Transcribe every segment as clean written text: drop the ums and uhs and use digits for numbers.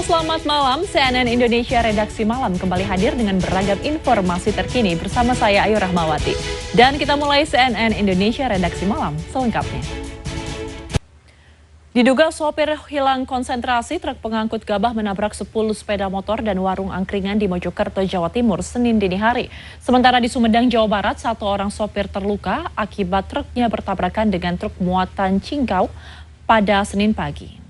Halo, selamat malam. CNN Indonesia Redaksi Malam kembali hadir dengan beragam informasi terkini bersama saya Ayu Rahmawati. Dan kita mulai CNN Indonesia Redaksi Malam selengkapnya. Diduga sopir hilang konsentrasi, truk pengangkut gabah menabrak 10 sepeda motor dan warung angkringan di Mojokerto, Jawa Timur, Senin dini hari. Sementara di Sumedang, Jawa Barat, satu orang sopir terluka akibat truknya bertabrakan dengan truk muatan cingkau pada Senin pagi.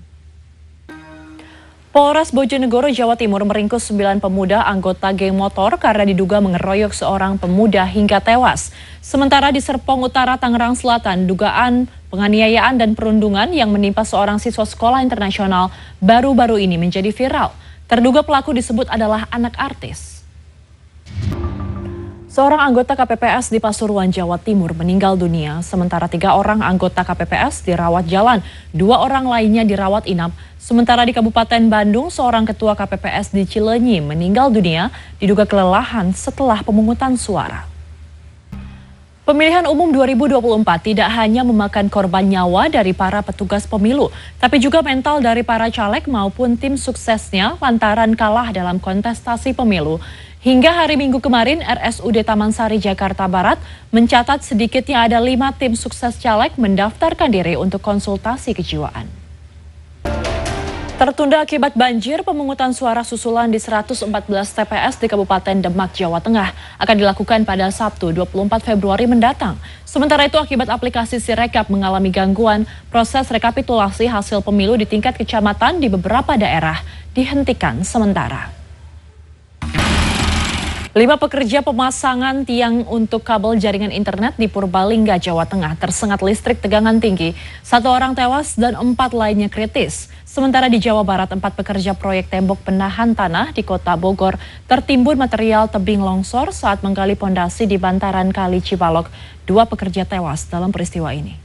Polres Bojonegoro, Jawa Timur meringkus 9 pemuda anggota geng motor karena diduga mengeroyok seorang pemuda hingga tewas. Sementara di Serpong Utara, Tangerang Selatan, dugaan penganiayaan dan perundungan yang menimpa seorang siswa sekolah internasional baru-baru ini menjadi viral. Terduga pelaku disebut adalah anak artis. Seorang anggota KPPS di Pasuruan, Jawa Timur meninggal dunia, sementara 3 orang anggota KPPS dirawat jalan, 2 orang lainnya dirawat inap. Sementara di Kabupaten Bandung, seorang ketua KPPS di Cileunyi meninggal dunia diduga kelelahan setelah pemungutan suara. Pemilihan umum 2024 tidak hanya memakan korban nyawa dari para petugas pemilu, tapi juga mental dari para caleg maupun tim suksesnya lantaran kalah dalam kontestasi pemilu. Hingga hari Minggu kemarin, RSUD Taman Sari, Jakarta Barat mencatat sedikitnya ada 5 tim sukses caleg mendaftarkan diri untuk konsultasi kejiwaan. Tertunda akibat banjir, pemungutan suara susulan di 114 TPS di Kabupaten Demak, Jawa Tengah akan dilakukan pada Sabtu 24 Februari mendatang. Sementara itu, akibat aplikasi Sirekap mengalami gangguan, proses rekapitulasi hasil pemilu di tingkat kecamatan di beberapa daerah dihentikan sementara. 5 pekerja pemasangan tiang untuk kabel jaringan internet di Purbalingga, Jawa Tengah tersengat listrik tegangan tinggi. 1 orang tewas dan 4 lainnya kritis. Sementara di Jawa Barat, 4 pekerja proyek tembok penahan tanah di Kota Bogor tertimbun material tebing longsor saat menggali pondasi di bantaran Kali Cipalok. 2 pekerja tewas dalam peristiwa ini.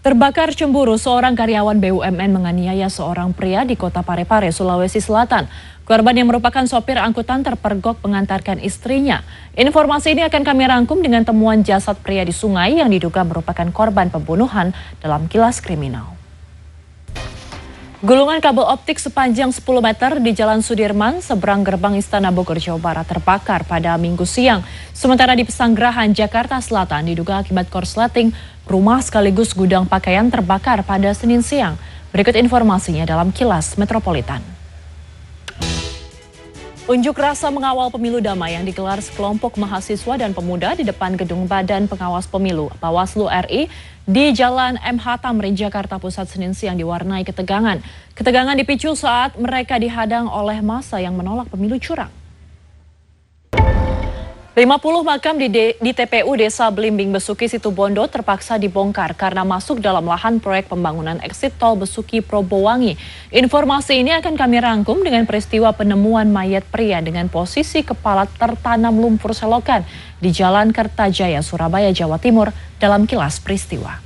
Terbakar cemburu, seorang karyawan BUMN menganiaya seorang pria di Kota Parepare, Sulawesi Selatan. Korban yang merupakan sopir angkutan terpergok mengantarkan istrinya. Informasi ini akan kami rangkum dengan temuan jasad pria di sungai yang diduga merupakan korban pembunuhan dalam kilas kriminal. Gulungan kabel optik sepanjang 10 meter di Jalan Sudirman, seberang gerbang Istana Bogor, Jawa Barat terbakar pada Minggu siang. Sementara di Pesanggerahan, Jakarta Selatan diduga akibat korsleting, rumah sekaligus gudang pakaian terbakar pada Senin siang. Berikut informasinya dalam Kilas Metropolitan. Unjuk rasa mengawal pemilu damai yang digelar sekelompok mahasiswa dan pemuda di depan gedung Badan Pengawas Pemilu Bawaslu RI di Jalan MH Tamrin, Jakarta Pusat Senin siang diwarnai ketegangan. Ketegangan dipicu saat mereka dihadang oleh massa yang menolak pemilu curang. 50 makam di TPU Desa Belimbing Besuki Situbondo terpaksa dibongkar karena masuk dalam lahan proyek pembangunan eksit tol Besuki Probowangi. Informasi ini akan kami rangkum dengan peristiwa penemuan mayat pria dengan posisi kepala tertanam lumpur selokan di Jalan Kertajaya, Surabaya, Jawa Timur dalam Kilas Peristiwa.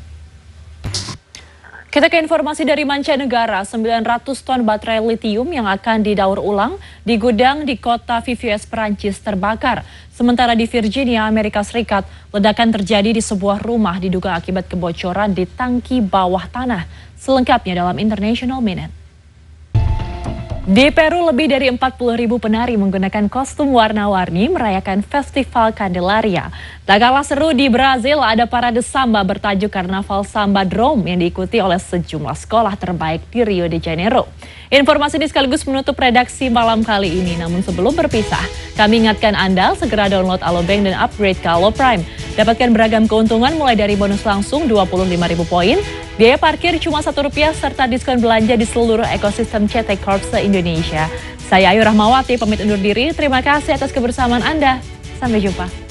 Kita ke informasi dari mancanegara, 900 ton baterai litium yang akan didaur ulang di gudang di kota Viviers, Perancis terbakar. Sementara di Virginia, Amerika Serikat, ledakan terjadi di sebuah rumah diduga akibat kebocoran di tangki bawah tanah. Selengkapnya dalam International Minute. Di Peru, lebih dari 40.000 penari menggunakan kostum warna-warni merayakan Festival Candelaria. Tak kalah seru di Brazil, ada parade samba bertajuk Karnaval Samba Drome yang diikuti oleh sejumlah sekolah terbaik di Rio de Janeiro. Informasi ini sekaligus menutup redaksi malam kali ini. Namun sebelum berpisah, kami ingatkan Anda segera download Alobank dan upgrade ke Alo Prime. Dapatkan beragam keuntungan mulai dari bonus langsung 25.000 poin, biaya parkir cuma Rp1 serta diskon belanja di seluruh ekosistem CT Corp se-Indonesia. Saya Ayu Rahmawati pamit undur diri. Terima kasih atas kebersamaan Anda. Sampai jumpa.